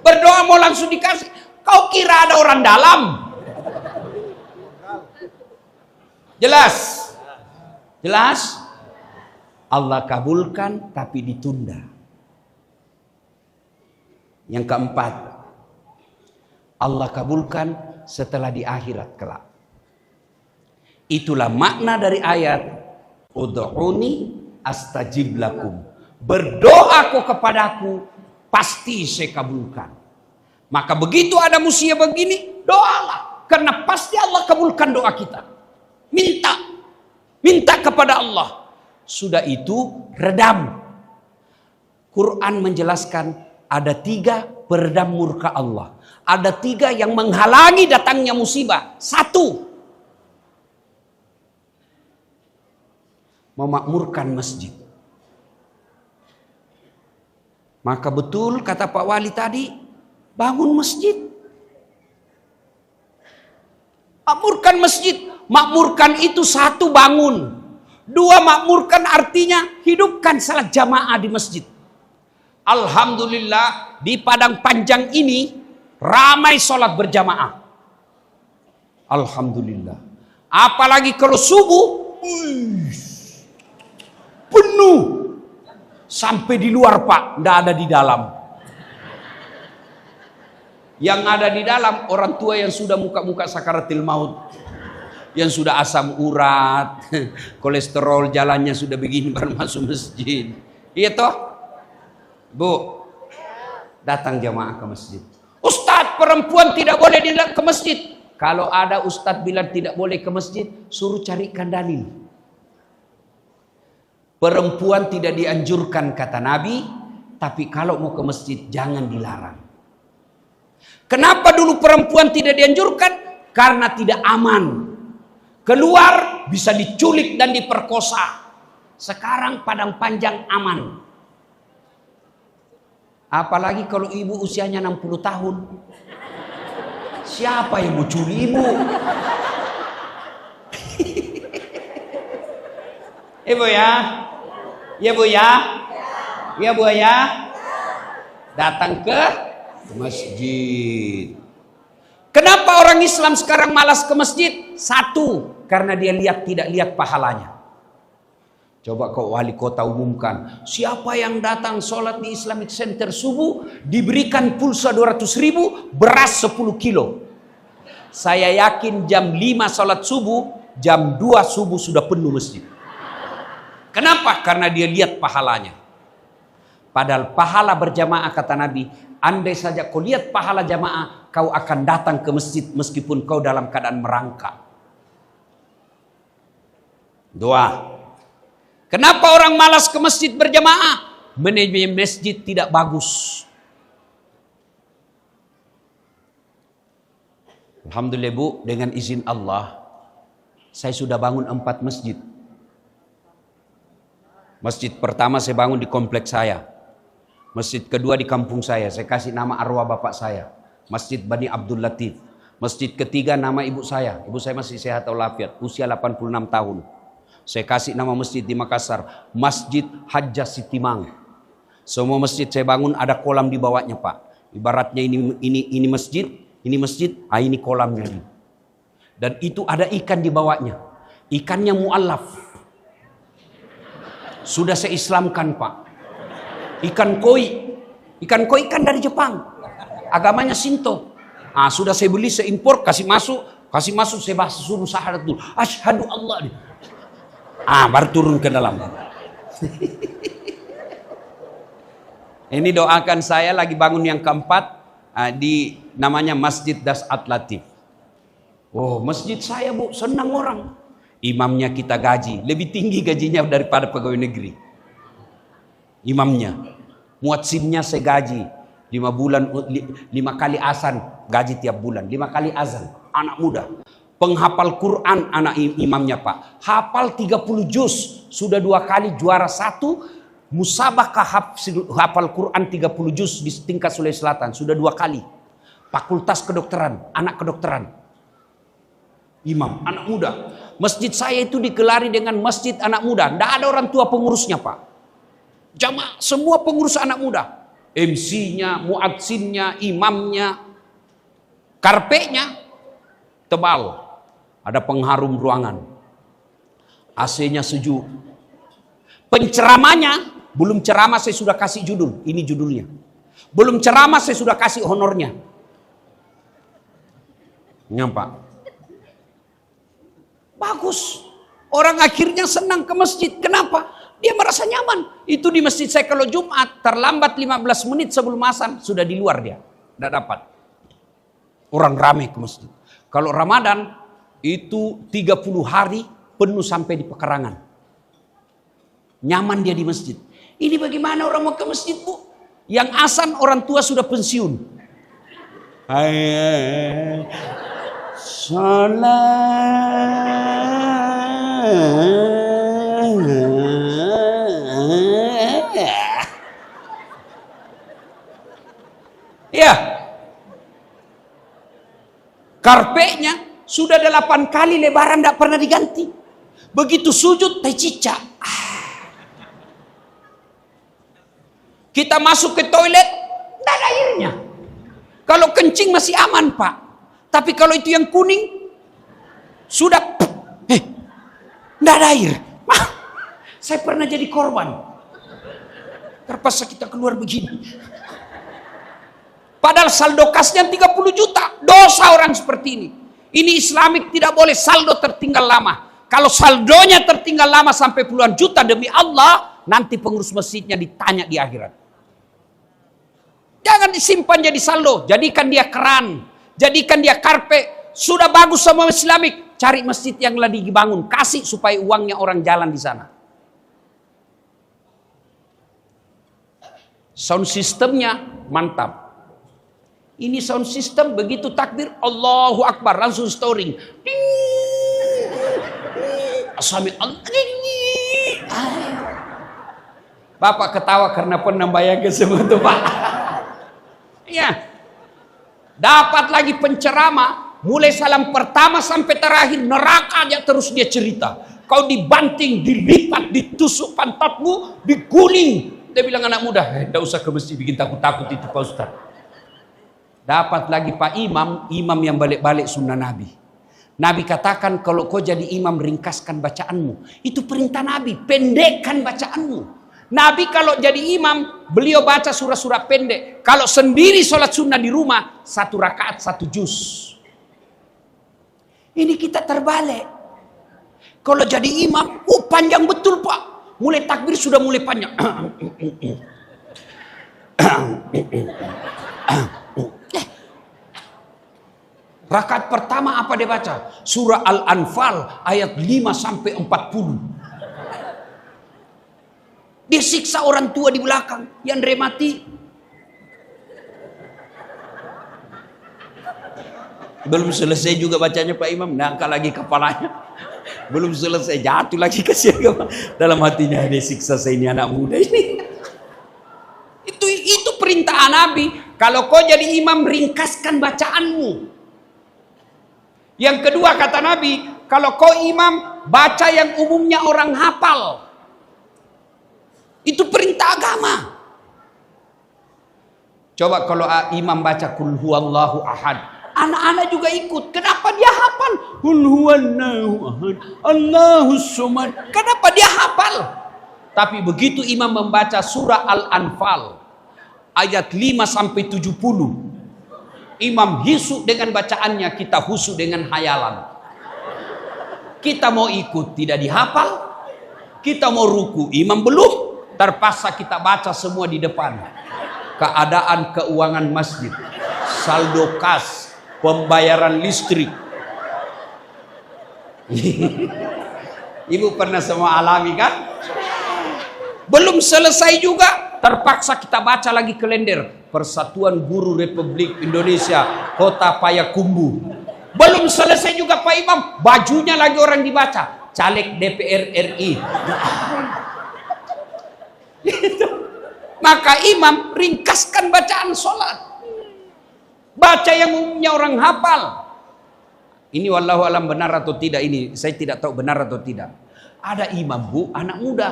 Berdoa mau langsung dikasih. Kau kira ada orang dalam? Jelas? Jelas? Allah kabulkan tapi ditunda. Yang keempat, Allah kabulkan setelah di akhirat kelak. Itulah makna dari ayat ud'uni astajib lakum. Berdoaku kepadaku, pasti saya kabulkan. Maka begitu ada musibah begini, doalah. Karena pasti Allah kabulkan doa kita. Minta kepada Allah. Sudah itu redam. Quran menjelaskan ada 3 peredam murka Allah. Ada 3 yang menghalangi datangnya musibah. 1, memakmurkan masjid. Maka betul kata Pak Wali tadi, bangun masjid. Makmurkan masjid. Makmurkan itu 1, bangun. 2, makmurkan artinya hidupkan salat jamaah di masjid. Alhamdulillah di Padang Panjang ini ramai sholat berjamaah. Alhamdulillah. Apalagi kalau subuh, penuh. Sampai di luar, Pak, tidak ada di dalam. Yang ada di dalam orang tua yang sudah muka-muka sakaratil maut. Yang sudah asam urat, kolesterol jalannya sudah begini baru masuk masjid. Iya toh? Bu, datang jamaah ke masjid. Ustadz, perempuan tidak boleh ke masjid. Kalau ada ustadz bilang tidak boleh ke masjid, suruh carikan dalil. Perempuan tidak dianjurkan kata Nabi, tapi kalau mau ke masjid jangan dilarang. Kenapa dulu perempuan tidak dianjurkan? karena tidak aman. Keluar bisa diculik dan diperkosa. Sekarang Padang Panjang aman. Apalagi kalau ibu usianya 60 tahun. Siapa yang mau curi ibu? Ibu ya? Ya Bu ya? Ya Bu ya? Datang ke masjid. Kenapa orang Islam sekarang malas ke masjid? Satu, karena dia tidak lihat pahalanya. Coba kau wali kota umumkan, siapa yang datang sholat di Islamic Center subuh diberikan pulsa 200.000, beras 10 kilo. Saya yakin jam 5 sholat subuh, jam 2 subuh sudah penuh masjid. Kenapa? Karena dia lihat pahalanya. Padahal pahala berjamaah kata Nabi, andai saja kau lihat pahala jamaah, kau akan datang ke masjid meskipun kau dalam keadaan merangkak. Dua. Kenapa orang malas ke masjid berjamaah? Manajemen masjid tidak bagus. Alhamdulillah Bu, dengan izin Allah, saya sudah bangun 4 masjid. Masjid pertama saya bangun di kompleks saya. Masjid kedua di kampung saya kasih nama arwah bapak saya. Masjid Bani Abdul Latif. Masjid ketiga nama ibu saya. Ibu saya masih sehat walafiat, usia 86 tahun. Saya kasih nama masjid di Makassar, Masjid Hajjah Sitimang. Semua masjid saya bangun ada kolam di bawahnya Pak. Ibaratnya ini masjid, ini kolamnya ini. Dan itu ada ikan di bawahnya. Ikannya mu'allaf. Sudah saya Islamkan Pak. Ikan koi kan dari Jepang. Agamanya Shinto. Sudah saya beli, saya impor, kasih masuk, saya suruh syahadat dulu. Asyhadu Allah. Baru turun ke dalam. Ini doakan saya lagi bangun yang keempat di namanya Masjid Dasat Latif. Oh, masjid saya Bu, senang orang. Imamnya kita gaji, lebih tinggi gajinya daripada pegawai negeri. Imamnya, muadzinnya saya gaji 5 bulan, 5 kali azan gaji tiap bulan, 5 kali azan, anak muda. Penghafal Quran anak imamnya Pak, hafal 30 juz, sudah 2 kali juara 1 musabaqah hafal Quran 30 juz di tingkat Sulawesi Selatan, sudah 2 kali. Fakultas kedokteran, anak kedokteran. Imam, anak muda. Masjid saya itu digelari dengan masjid anak muda. Tidak ada orang tua pengurusnya Pak. Jamaah semua pengurus anak muda. MC-nya, muadzinnya, imamnya. Karpetnya tebal. Ada pengharum ruangan. AC-nya sejuk. Penceramanya, belum ceramah saya sudah kasih judul. Ini judulnya. Belum ceramah saya sudah kasih honornya. Nyampak. Bagus. Orang akhirnya senang ke masjid. Kenapa? Dia merasa nyaman. Itu di masjid saya kalau Jumat terlambat 15 menit sebelum azan sudah di luar dia. Tidak dapat. Orang ramai ke masjid. Kalau Ramadan itu 30 hari penuh sampai di pekarangan. Nyaman dia di masjid. Ini bagaimana orang mau ke masjid Bu? Yang azan orang tua sudah pensiun. Ya, karpetnya sudah 8 kali lebaran tidak pernah diganti. Begitu sujud teh cicak. Kita masuk ke toilet tidak ada airnya. Kalau kencing masih aman Pak. Tapi kalau itu yang kuning sudah tidak ada air. Saya pernah jadi korban. Terpaksa kita keluar begini. Padahal saldo kasnya 30 juta. Dosa orang seperti ini. Ini Islamik tidak boleh saldo tertinggal lama. Kalau saldonya tertinggal lama sampai puluhan juta demi Allah, nanti pengurus masjidnya ditanya di akhirat. Jangan disimpan jadi saldo. Jadikan dia keran. Jadikan dia karpet. Sudah bagus sama Islamik. Cari masjid yang lagi dibangun. Kasih supaya uangnya orang jalan di sana. Sound sistemnya mantap. Ini sound system, begitu takbir, Allahu Akbar, langsung storing. Sami Allah. Bapak ketawa karena pernah bayangkan semua itu, Pak. Ya. Dapat lagi penceramah, mulai salam pertama sampai terakhir neraka aja terus dia cerita. Kau dibanting, dilipat, ditusuk pantatmu, diguling. Dia bilang anak muda, enggak usah ke masjid bikin takut-takut itu Pak Ustaz. Dapat lagi Pak Imam, imam yang balik-balik sunnah Nabi. Nabi katakan kalau kau jadi imam ringkaskan bacaanmu. Itu perintah Nabi, pendekkan bacaanmu. Nabi kalau jadi imam, beliau baca surah-surah pendek. Kalau sendiri sholat sunnah di rumah, 1 rakaat 1 juz. Ini kita terbalik. Kalau jadi imam, panjang betul Pak. Mulai takbir sudah mulai panjang. Rakaat pertama apa dia baca? Surah Al-Anfal ayat 5 sampai 40. Dia siksa orang tua di belakang yang remati. Belum selesai juga bacanya Pak Imam, ngangkat lagi kepalanya. Belum selesai, jatuh lagi kesian dalam hatinya, dia siksa saya ini anak muda ini. Itu perintah Nabi. Kalau kau jadi imam, ringkaskan bacaanmu. Yang kedua kata Nabi, kalau kau imam, baca yang umumnya orang hafal. Itu perintah agama. Coba kalau imam baca kul huwallahu ahad, anak-anak juga ikut. Kenapa dia hafal? Kul huwallahu ahad, Allahus somad. Kenapa dia hafal? Tapi begitu imam membaca surah Al-Anfal ayat 5 sampai 70, imam hisuk dengan bacaannya, kita husuk dengan hayalan. Kita mau ikut tidak dihafal, kita mau ruku imam belum, terpaksa kita baca semua di depan. Keadaan keuangan masjid, saldo kas, pembayaran listrik. Ibu pernah semua alami kan? Belum selesai juga, terpaksa kita baca lagi kalender. Persatuan Guru Republik Indonesia Kota Payakumbuh. Belum selesai juga Pak Imam, bajunya lagi orang dibaca. Caleg DPR RI. Maka imam ringkaskan bacaan sholat. Baca yang umumnya orang hafal. Ini wallahu alam benar atau tidak, ini saya tidak tahu benar atau tidak. Ada imam Bu, anak muda,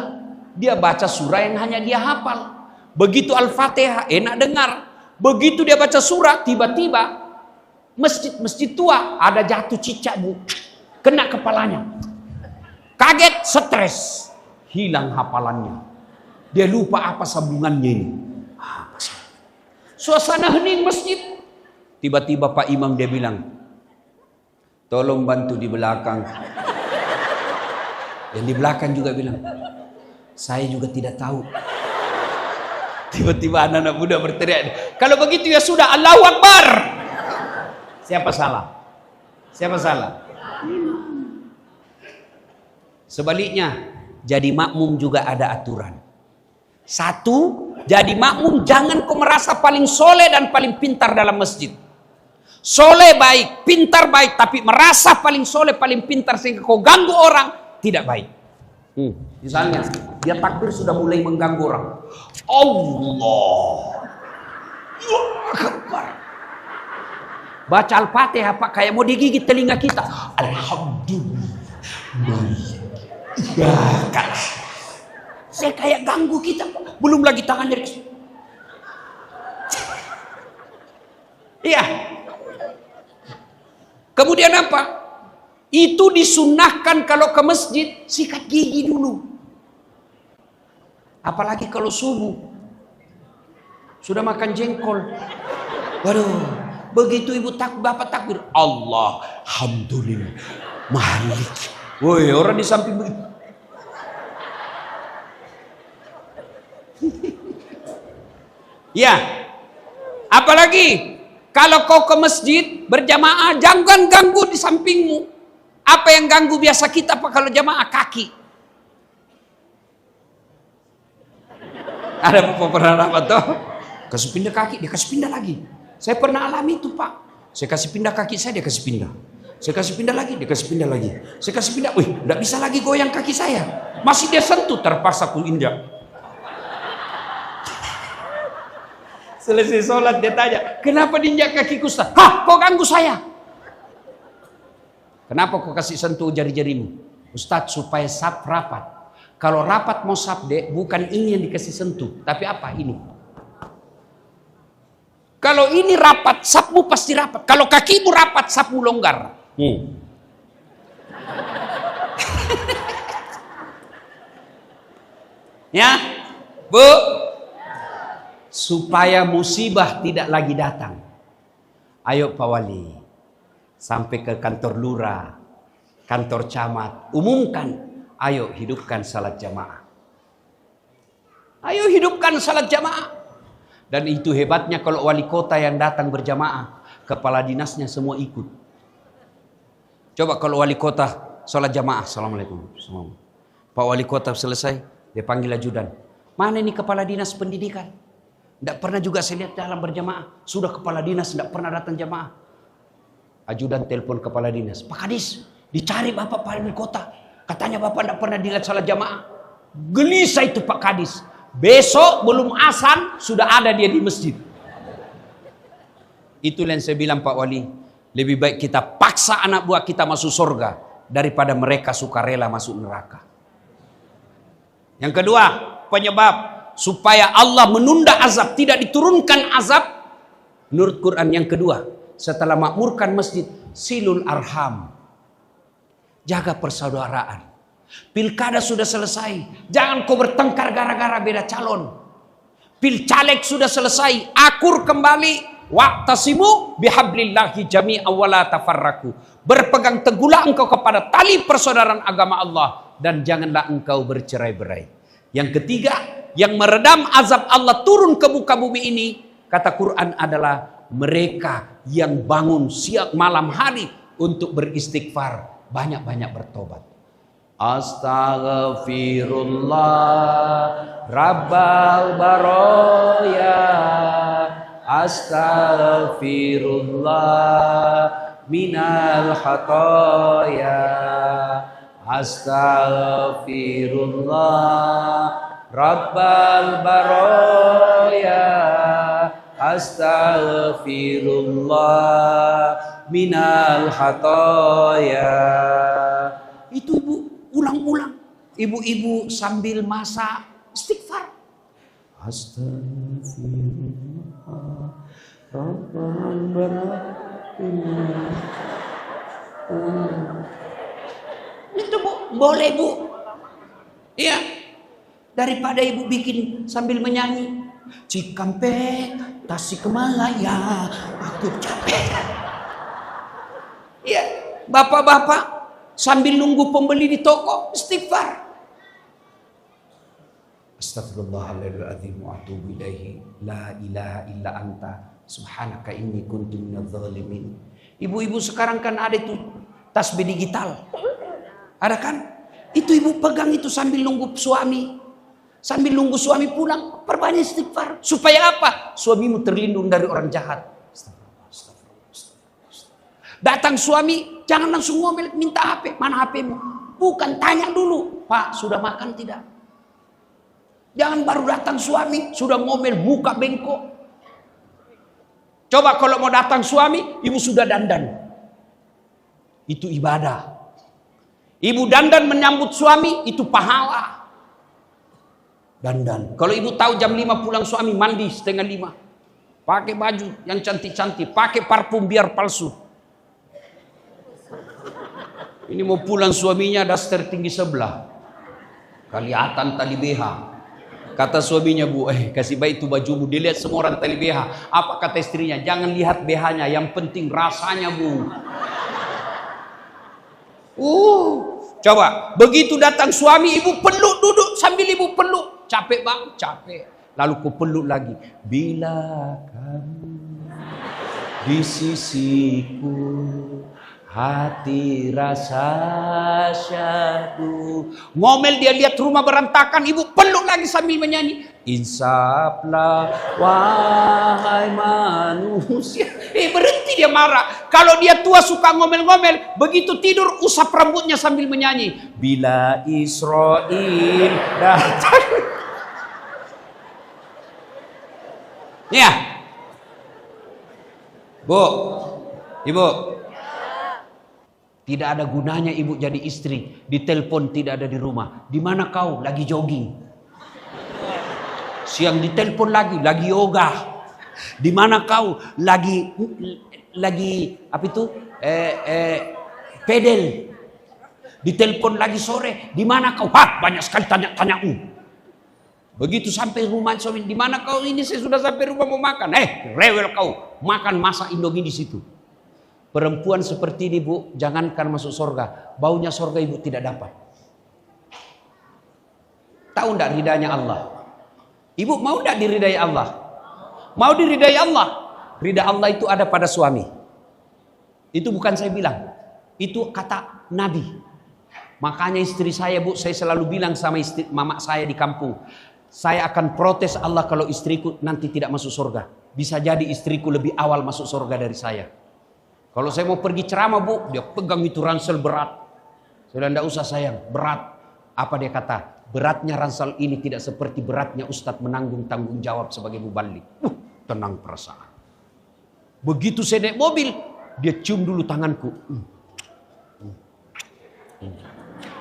dia baca surah yang hanya dia hafal. Begitu Al-Fatihah enak dengar. Begitu dia baca surah, tiba-tiba masjid tua ada jatuh cicak Bu, kena kepalanya. Kaget, stres, hilang hafalannya. Dia lupa apa sambungannya ini. Suasana hening masjid. Tiba-tiba Pak Imam dia bilang, tolong bantu di belakang. Yang di belakang juga bilang, saya juga tidak tahu. Tiba-tiba anak-anak muda berteriak, kalau begitu ya sudah, Allahu Akbar. Siapa salah? Siapa salah? Sebaliknya, jadi makmum juga ada aturan. Satu, jadi makmum jangan kau merasa paling soleh dan paling pintar dalam masjid. Soleh baik, pintar baik, tapi merasa paling soleh, paling pintar sehingga kau ganggu orang, tidak baik. Misalnya, dia takbir sudah mulai mengganggu orang. Allah Akbar. Baca Al-Fatihah Pak, kayak mau digigit telinga kita. Alhamdulillah. Ya kan. Saya kayak ganggu kita. Belum lagi tangannya. Iya. Kemudian apa? Itu disunnahkan kalau ke masjid sikat gigi dulu. Apalagi kalau subuh. Sudah makan jengkol. Waduh, begitu ibu bapak takbir, Allah, alhamdulillah, Malik. Woi, orang di samping begitu. Ya, apalagi kalau kau ke masjid berjamaah, jangan ganggu di sampingmu. Apa yang ganggu biasa kita Pak kalau jamaah? Kaki. Ada pernah apa tuh? Kasih pindah kaki, dia kasih pindah lagi. Saya pernah alami itu Pak. Saya kasih pindah kaki saya, dia kasih pindah. Saya kasih pindah lagi, dia kasih pindah lagi. Saya kasih pindah, wih, nggak bisa lagi goyang kaki saya. Masih dia sentuh, terpaksa ku injak. Selesai sholat dia tanya, kenapa diinjak kakiku Ustaz? Hah, kok ganggu saya? Kenapa kau kasih sentuh jari-jarimu? Ustaz, supaya sap rapat. Kalau rapat mau sap dek, bukan ini yang dikasih sentuh, tapi apa ini? Kalau ini rapat, sapmu pasti rapat. Kalau kakimu rapat, sapmu longgar. Ya, Bu, supaya musibah tidak lagi datang. Ayo Pak Wali, sampai ke kantor lurah, kantor camat, umumkan, ayo hidupkan salat jamaah. Ayo hidupkan salat jamaah. Dan itu hebatnya kalau wali kota yang datang berjamaah, kepala dinasnya semua ikut. Coba kalau wali kota salat jamaah, assalamualaikum. Pak wali kota selesai, dia panggil ajudan. Mana ini kepala dinas pendidikan? Tidak pernah juga saya lihat dalam berjamaah. Sudah kepala dinas tidak pernah datang jamaah. Ajudan telepon kepala dinas. Pak Kadis, dicari bapak wali kota. Katanya bapak tidak pernah dilihat salat jamaah. Gelisah itu Pak Kadis. Besok belum azan sudah ada dia di masjid. Itulah yang saya bilang Pak Wali, lebih baik kita paksa anak buah kita masuk surga daripada mereka sukarela masuk neraka. Yang kedua, penyebab supaya Allah menunda azab, tidak diturunkan azab, menurut Quran yang kedua, setelah makmurkan masjid, silul arham, jaga persaudaraan. Pilkada sudah selesai, jangan kau bertengkar gara-gara beda calon. Pilcaleg sudah selesai, akur kembali. Wa'tasimu bihablillahi jami'an wa la tafarraqu. Berpegang teguhlah engkau kepada tali persaudaraan agama Allah dan janganlah engkau bercerai-berai. Yang ketiga, yang meredam azab Allah turun ke muka bumi ini, kata Quran adalah mereka yang bangun siang malam hari untuk beristighfar, banyak-banyak bertobat. Astaghfirullah Rabbal Baroya, Astaghfirullah minal khatoya, Astaghfirullah Rabbal Baroya, Astaghfirullah minal khatoya. Itu ibu ulang-ulang. Ibu-ibu sambil masak istighfar. Astaghfirullah Rabbal Baroya. Itu Bu, boleh Bu. Iya. Daripada ibu bikin sambil menyanyi. Cikampek, Tasikmalaya, aku capek. Iya, bapak-bapak sambil nunggu pembeli di toko, istighfar. Astagfirullahaladzim wa atubu ilaihi. La ilaha illa anta subhanaka inni kuntu minadz zalimin. Ibu-ibu sekarang kan ada itu tasbih digital. Ada kan? Itu ibu pegang itu sambil nunggu suami. Sambil nunggu suami pulang, perbanyak istighfar. Supaya apa? Suamimu terlindung dari orang jahat. Datang suami, jangan langsung ngomel minta HP. Mana HPmu? Bukan, tanya dulu. Pak, sudah makan tidak? Jangan baru datang suami, sudah ngomel, muka bengkok. Coba kalau mau datang suami, ibu sudah dandan. Itu ibadah. Ibu dandan menyambut suami, itu pahala. Dandan. Kalau ibu tahu jam 5 pulang suami, mandi setengah 5. Pakai baju yang cantik-cantik, pakai parfum biar palsu. Ini mau pulang suaminya daster tinggi sebelah. Kelihatan tali BH. Kata suaminya, Bu, kasih baik itu bajumu. Dilihat semua orang tali BH. Apa kata istrinya? Jangan lihat BH-nya, yang penting rasanya, Bu. Coba, begitu datang suami, ibu peluk duduk sambil ibu peluk. Capek bang, capek. Lalu ku peluk lagi. Bila kamu di sisiku, hati rasa syahdu. Ngomel, dia lihat rumah berantakan, ibu peluk lagi sambil menyanyi. Insaflah wahai manusia. Berhenti dia marah. Kalau dia tua suka ngomel-ngomel, begitu tidur usap rambutnya sambil menyanyi. Bila Israel datang. Ya, Bu, Ibu, tidak ada gunanya ibu jadi istri, ditelepon tidak ada di rumah. Di mana kau? Lagi jogging. Siang ditelepon lagi yoga. Di mana kau? Lagi apa itu? Pedal. Ditelepon lagi sore. Di mana kau? Banyak sekali tanya-tanyaan. Begitu sampai rumah suami, di mana kau? Ini saya sudah sampai rumah mau makan. Rewel kau, makan masak Indomie di situ. Perempuan seperti ini, Bu, jangankan masuk surga, baunya surga ibu tidak dapat. Tahu enggak ridanya Allah? Ibu mau enggak diridai Allah? Mau diridai Allah? Ridha Allah itu ada pada suami. Itu bukan saya bilang, itu kata Nabi. Makanya istri saya, Bu, saya selalu bilang sama istri mama saya di kampung, saya akan protes Allah kalau istriku nanti tidak masuk surga. Bisa jadi istriku lebih awal masuk surga dari saya. Kalau saya mau pergi ceramah, Bu, dia pegang itu ransel berat. Saya tidak usah sayang, berat. Apa dia kata? Beratnya ransel ini tidak seperti beratnya Ustadz menanggung tanggung jawab sebagai mubalik. Tenang perasaan. Begitu saya naik mobil, dia cium dulu tanganku.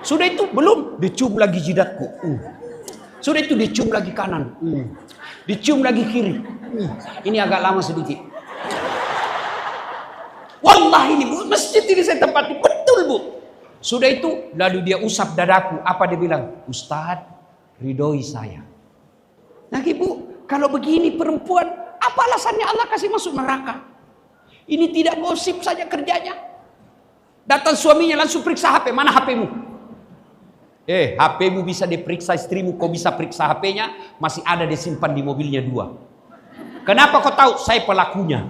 Sudah itu belum, dia cium lagi jidatku. Sudah itu dicium lagi kanan, dicium lagi kiri. Ini agak lama sedikit. Wallahi ini, Bu, masjid ini saya tempati betul, Bu. Sudah itu lalu dia usap dadaku. Apa dia bilang? Ustadz, ridhoi saya. Nah, Ibu, kalau begini perempuan, apa alasannya Allah kasih masuk neraka? Ini tidak gosip saja kerjanya. Datang suaminya langsung periksa HP, mana HP-mu? HP-mu bisa diperiksa istrimu, kau bisa periksa HP-nya, masih ada disimpan di mobilnya 2. Kenapa kau tahu? Saya pelakunya.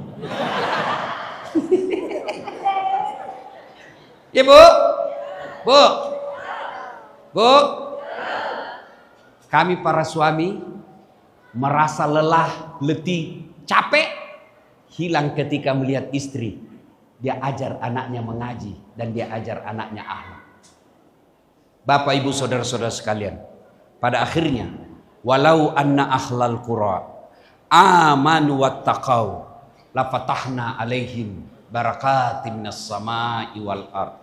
Ya, Bu? Bu? Kami para suami merasa lelah, letih, capek, hilang ketika melihat istri. Dia ajar anaknya mengaji dan dia ajar anaknya akhlak. Bapak, Ibu, saudara-saudara sekalian, pada akhirnya walau anna ahlal qura amanu wattaqau la fatahna alaihim barakatim minas samai wal ard.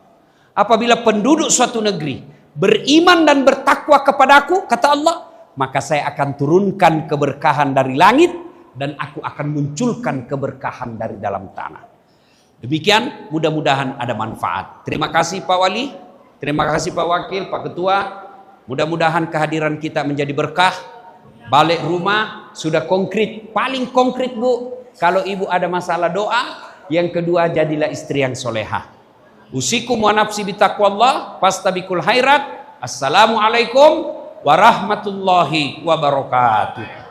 Apabila penduduk suatu negeri beriman dan bertakwa kepadaku, kata Allah, maka saya akan turunkan keberkahan dari langit dan aku akan munculkan keberkahan dari dalam tanah. Demikian, mudah-mudahan ada manfaat. Terima kasih Pak Wali. Terima kasih Pak Wakil, Pak Ketua. Mudah-mudahan kehadiran kita menjadi berkah. Balik rumah sudah konkret, paling konkret, Bu. Kalau ibu ada masalah doa. Yang kedua, jadilah istri yang solehah. Usikum wa nafsi bitaqwallah, fastabiqul khairat. Assalamualaikum warahmatullahi wabarakatuh.